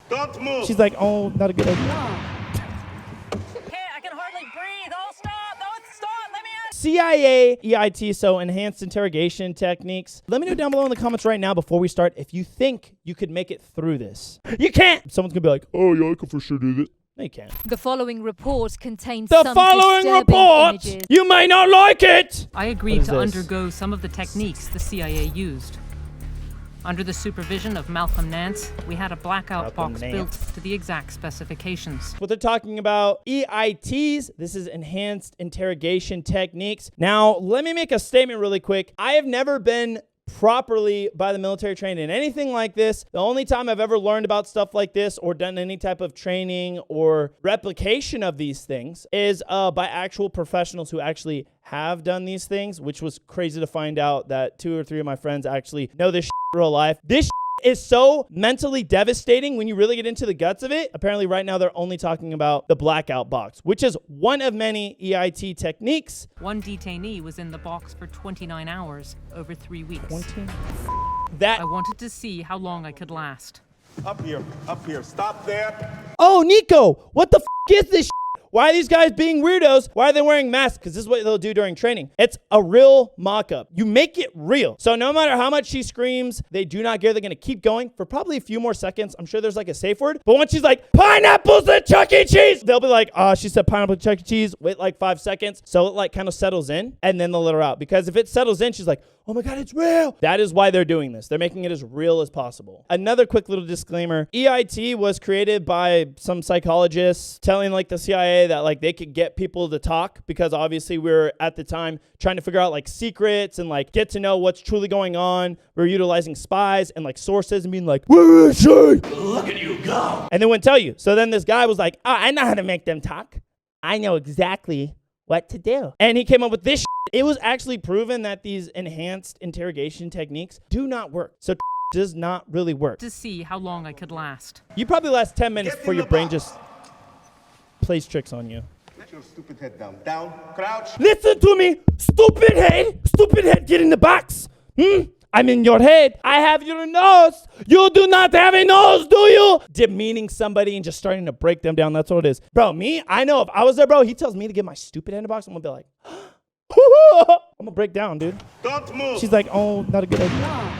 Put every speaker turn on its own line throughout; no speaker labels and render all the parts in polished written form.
Don't move.
She's like, oh, not a good idea.
I can hardly breathe. Oh, stop. No, stop. Let me out.
CIA EIT, so enhanced interrogation techniques. Let me know down below in the comments right now before we start if you think you could make it through this. You can't. Someone's gonna be like, oh yeah, I can for sure do this. No, you can't.
The following report contains
The
some
following
disturbing
report,
images.
you may not like it.
I agreed to undergo some of the techniques the CIA used. Under the supervision of Malcolm Nance, we had a blackout box built to the exact specifications.
What they're talking about, EITs, this is enhanced interrogation techniques. Now, let me make a statement really quick. I have never been properly by the military trained in anything like this. The only time I've ever learned about stuff like this or done any type of training or replication of these things is by actual professionals who actually have done these things, which was crazy to find out that 2 or 3 of my friends actually know this in real life. This is so mentally devastating when you really get into the guts of it. Apparently right now they're only talking about the blackout box, which is one of many EIT techniques.
One detainee was in the box for 29 hours over 3 weeks.
20?
I wanted to see how long I could last.
Up here, stop there.
Oh, Nikko, what the is this? Why are these guys being weirdos? Why are they wearing masks? Because this is what they'll do during training. It's a real mock-up. You make it real. So no matter how much she screams, they do not care. They're going to keep going for probably a few more seconds. I'm sure there's like a safe word. But once she's like, pineapples at Chuck E. Cheese, they'll be like, she said pineapple at Chuck E. Cheese. Wait like 5 seconds. So it like kind of settles in and then they'll let her out. Because if it settles in, she's like, oh my God, it's real. That is why they're doing this. They're making it as real as possible. Another quick little disclaimer. EIT was created by some psychologists telling like the CIA that like they could get people to talk because obviously we were at the time trying to figure out like secrets and like get to know what's truly going on. We were utilizing spies and like sources and being like, where is she? Look at you go. And they wouldn't tell you. So then this guy was like, I know how to make them talk. I know exactly what to do. And he came up with this. It was actually proven that these enhanced interrogation techniques do not work. So does not really work.
To see how long I could last.
You probably last 10 minutes before your brain just plays tricks on you.
Let your stupid head down. Down, crouch.
Listen to me, stupid head. Stupid head, get in the box. I'm in your head. I have your nose. You do not have a nose, do you? Demeaning somebody and just starting to break them down. That's what it is. Bro, me, I know if I was there, bro, he tells me to get my stupid head in the box. I'm going to be like, I'm gonna break down, dude.
Don't move.
She's like, oh, not a good idea.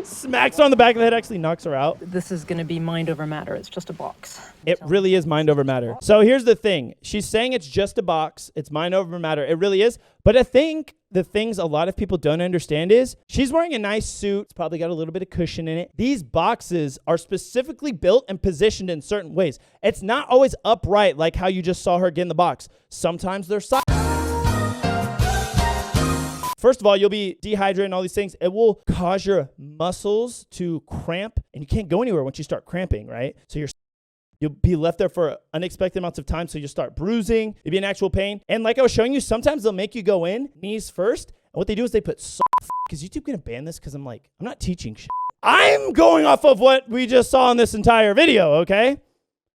Smacks her on the back of the head, actually knocks her out.
This is going to be mind over matter. It's just a box.
It really is mind over matter. So here's the thing. She's saying it's just a box. It's mind over matter. It really is. But I think the things a lot of people don't understand is she's wearing a nice suit. It's probably got a little bit of cushion in it. These boxes are specifically built and positioned in certain ways. It's not always upright like how you just saw her get in the box. Sometimes they're side. First of all, you'll be dehydrated and all these things. It will cause your muscles to cramp and you can't go anywhere once you start cramping, right? So you'll be left there for unexpected amounts of time. So you start bruising, you'll be in actual pain. And like I was showing you, sometimes they'll make you go in knees first. And what they do is they put because YouTube gonna ban this because I'm not teaching shit. I'm going off of what we just saw in this entire video, okay?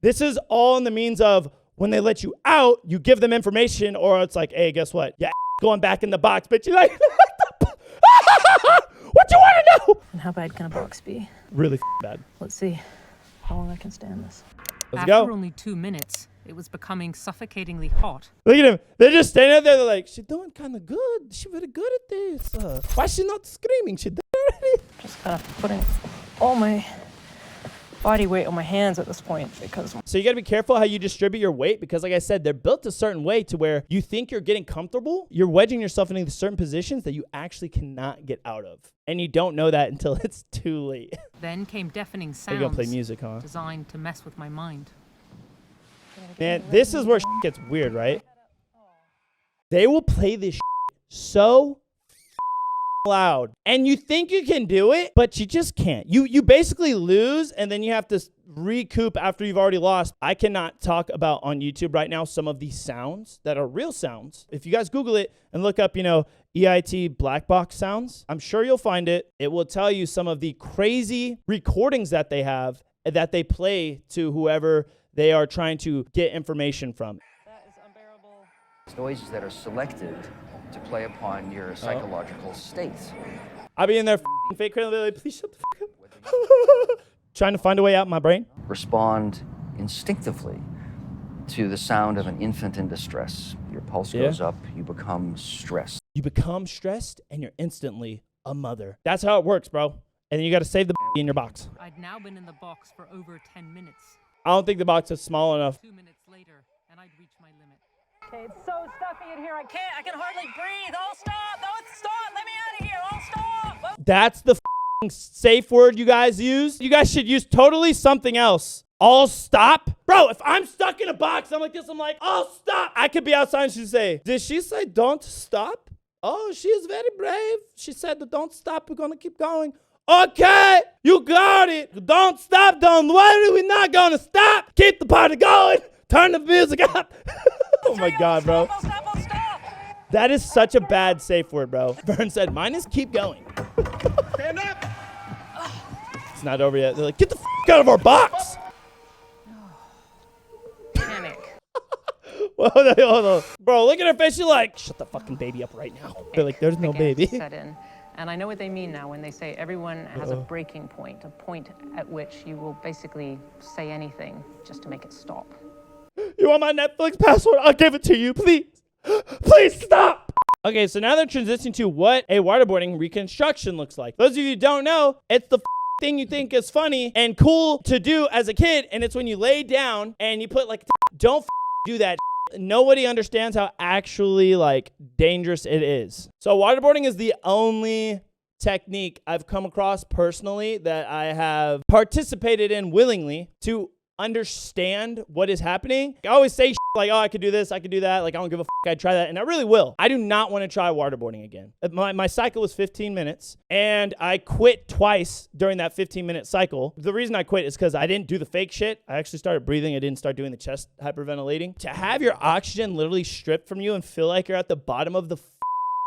This is all in the means of when they let you out, you give them information or it's like, hey, guess what? Yeah. Going back in the box, but you're like, what you want to know?
And how bad can a box be?
Really bad.
Let's see how long I can stand this.
Let's go.
After only 2 minutes, it was becoming suffocatingly hot.
Look at him. They're just standing out there. They're like, she's doing kind of good. She's very good at this. Why is she not screaming? She did already.
Just kind of putting all my body weight on my hands at this point because...
So you got to be careful how you distribute your weight because like I said, they're built a certain way to where you think you're getting comfortable. You're wedging yourself into certain positions that you actually cannot get out of. And you don't know that until it's too late.
Then came deafening sounds.
They're going to play music, huh?
Designed to mess with my mind.
Man, this is where gets weird, right? They will play this so loud and you think you can do it, but you just can't. You basically lose and then you have to recoup after you've already lost. I cannot talk about on YouTube right now some of these sounds that are real sounds. If you guys Google it and look up, EIT black box sounds, I'm sure you'll find it. It will tell you some of the crazy recordings that they have that they play to whoever they are trying to get information from.
That is unbearable.
Noises that are selected to play upon your psychological states.
I'll be in there fake cradle, like, please shut the fuck up. Trying to find a way out in my brain.
respond instinctively to the sound of an infant in distress. Your pulse goes up, you become stressed.
You become stressed and you're instantly a mother. That's how it works, bro. And then you got to save the in your box.
I'd now been in the box for over 10 minutes.
I don't think the box is small enough.
2 minutes later, and I'd reached my limit.
Okay, it's so stuffy in here. I can hardly breathe. Oh, stop. No, stop. Let me out of here. Oh, stop.
That's the safe word you guys use. You guys should use totally something else. All stop. Bro, if I'm stuck in a box, I'm like this, I'm like, oh, stop. I could be outside and she'd say, did she say don't stop? Oh, she is very brave. She said, don't stop. We're going to keep going. Okay, you got it. Don't stop. Don't worry. We're not going to stop. Keep the party going. Turn the music up. Oh, my God, bro.
Stop.
That is such a bad safe word, bro. Vern said, mine is keep going.
Stand up.
It's not over yet. They're like, get the out of our box.
Panic.
Hold on. Bro, look at her face. She's like, shut the fucking baby up right now. They're like, there's no
began to
baby.
set in. And I know what they mean now when they say everyone has a breaking point, a point at which you will basically say anything just to make it stop.
You want my Netflix password? I'll give it to you, please. Please stop. Okay, so now they're transitioning to what a waterboarding reconstruction looks like. Those of you who don't know, it's the thing you think is funny and cool to do as a kid, and it's when you lay down and you put like, don't do that. Nobody understands how actually like dangerous it is. So waterboarding is the only technique I've come across personally that I have participated in willingly to understand what is happening. I always say like, oh, I could do this, I could do that. Like, I don't give a I'd try that, and I really will. I do not want to try waterboarding again. My cycle was 15 minutes, and I quit twice during that 15-minute cycle. The reason I quit is because I didn't do the fake shit. I actually started breathing. I didn't start doing the chest hyperventilating. To have your oxygen literally stripped from you and feel like you're at the bottom of the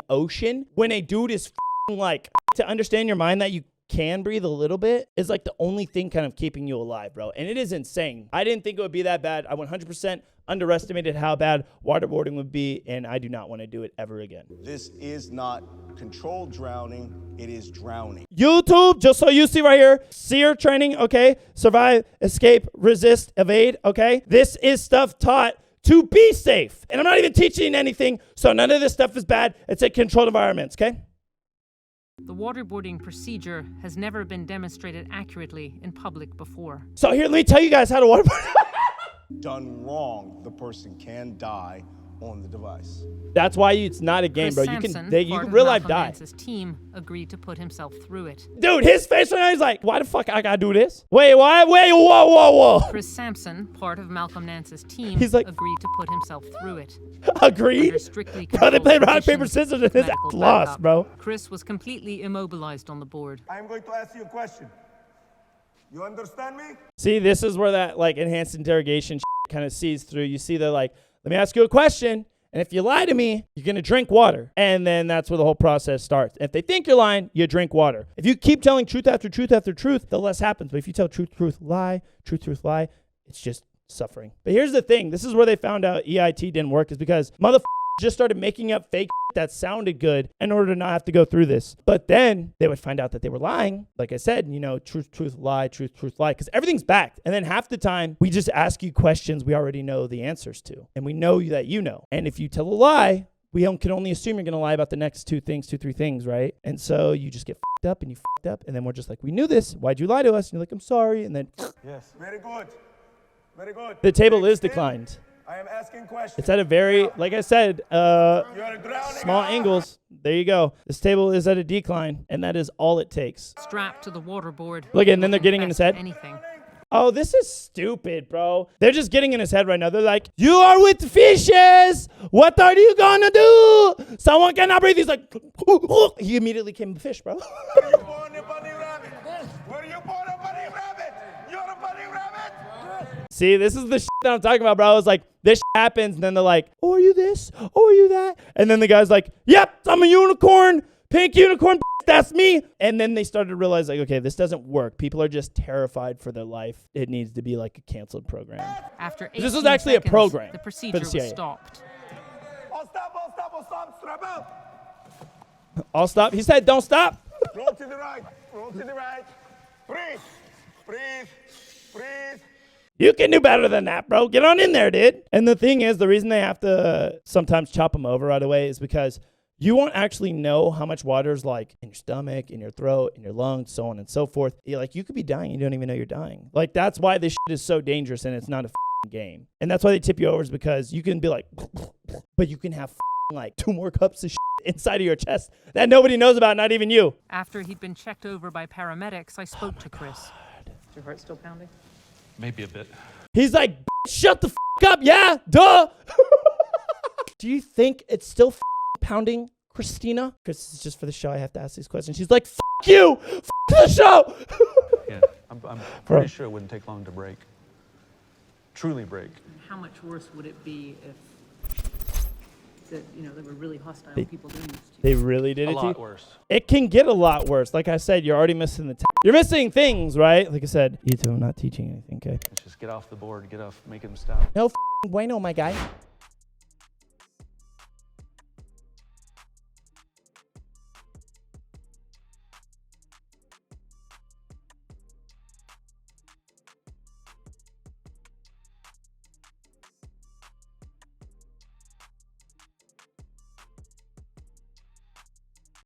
ocean when a dude is like, to understand your mind that you can breathe a little bit is like the only thing kind of keeping you alive, bro. And it is insane. I didn't think it would be that bad. I 100% underestimated how bad waterboarding would be, and I do not want to do it ever again.
This is not controlled drowning. It is drowning.
YouTube, just so you see right here, SEER training, okay? Survive, escape, resist, evade, okay? This is stuff taught to be safe. And I'm not even teaching anything, so none of this stuff is bad. It's in controlled environments, okay?
The waterboarding procedure has never been demonstrated accurately in public before.
So here, let me tell you guys how to waterboard.
Done wrong, the person can die on the device.
That's why it's not a game,
Chris
bro.
Sampson,
You
part
can
of
real life
Malcolm
die.
Nance's team agreed to put himself through it.
Dude, his face right now, he's like, why the fuck I gotta do this? Wait, what? Wait, whoa.
Chris Sampson, part of Malcolm Nance's team,
He's like,
agreed to put himself through it.
Agreed?
Under strictly
Bro, they
controlled
played rock, paper,
conditions
scissors, and
with
his
medical
ass lost,
backup.
bro.
Chris was completely immobilized on the board.
I am going to ask you a question. You understand me?
See, this is where that like enhanced interrogation kind of sees through. You see, they're like, let me ask you a question. And if you lie to me, you're going to drink water. And then that's where the whole process starts. If they think you're lying, you drink water. If you keep telling truth after truth after truth, the less happens. But if you tell truth, lie, it's just suffering. But here's the thing. This is where they found out EIT didn't work, is because motherfuckers just started making up fake that sounded good in order to not have to go through this. But then they would find out that they were lying. Like I said, you know, truth, lie, because everything's backed. And then half the time we just ask you questions we already know the answers to. And we know that you know. And if you tell a lie, we can only assume you're going to lie about the next two, three things, right? And so you just get fucked up and you fucked up. And then we're just like, we knew this. Why'd you lie to us? And you're like, I'm sorry. And then
Yes. Very good. Very good.
the table
Next
is
thing,
declined.
I am asking questions.
It's at a very, like I said,
You're drowning.
small angles. There you go. This table is at a decline, and that is all it takes.
Strapped to the waterboard.
Look, and then they're getting in his head.
Anything.
Oh, this is stupid, bro. They're just getting in his head right now. They're like, you are with fishes. What are you gonna do? Someone cannot breathe. He's like, he immediately became a fish, bro.
Were you born a bunny rabbit? Were you born a bunny rabbit? You're a bunny rabbit?
See, this is the shit that I'm talking about, bro. It's like, this shit happens, and then they're like, oh, are you this? Oh, are you that? And then the guy's like, yep, I'm a unicorn. Pink unicorn, that's me. And then they started to realize, like, okay, this doesn't work. People are just terrified for their life. It needs to be like a canceled program.
After
This was
18
actually a
seconds,
program
the
for
procedure
the
was
CIA.
stopped.
Oh, stop, strap out.
I'll stop. He said, don't stop.
Roll to the right. 3, Breathe. Breathe.
You can do better than that, bro. Get on in there, dude. And the thing is, the reason they have to sometimes chop them over right away is because you won't actually know how much water is like in your stomach, in your throat, in your lungs, so on and so forth. You could be dying. You don't even know you're dying. Like, that's why this shit is so dangerous and it's not a game. And that's why they tip you over, is because you can be like, but you can have like 2 more cups of shit inside of your chest that nobody knows about, not even you.
After he'd been checked over by paramedics, I spoke to Chris. Is your heart still pounding?
Maybe a bit.
He's like, shut the up. Yeah, duh. Do you think it's still pounding, Christina? Chris, this is just for the show. I have to ask these questions. She's like, you. The show.
Yeah, I'm pretty sure it wouldn't take long to break. Truly break.
How much worse would it be if there were really hostile people doing this to you?
They really did it to you?
A lot worse.
It can get a lot worse. Like I said, you're already missing the you're missing things, right? Like I said, you two, I'm not teaching anything, okay?
Let's just get off the board, make him stop.
No bueno, my guy.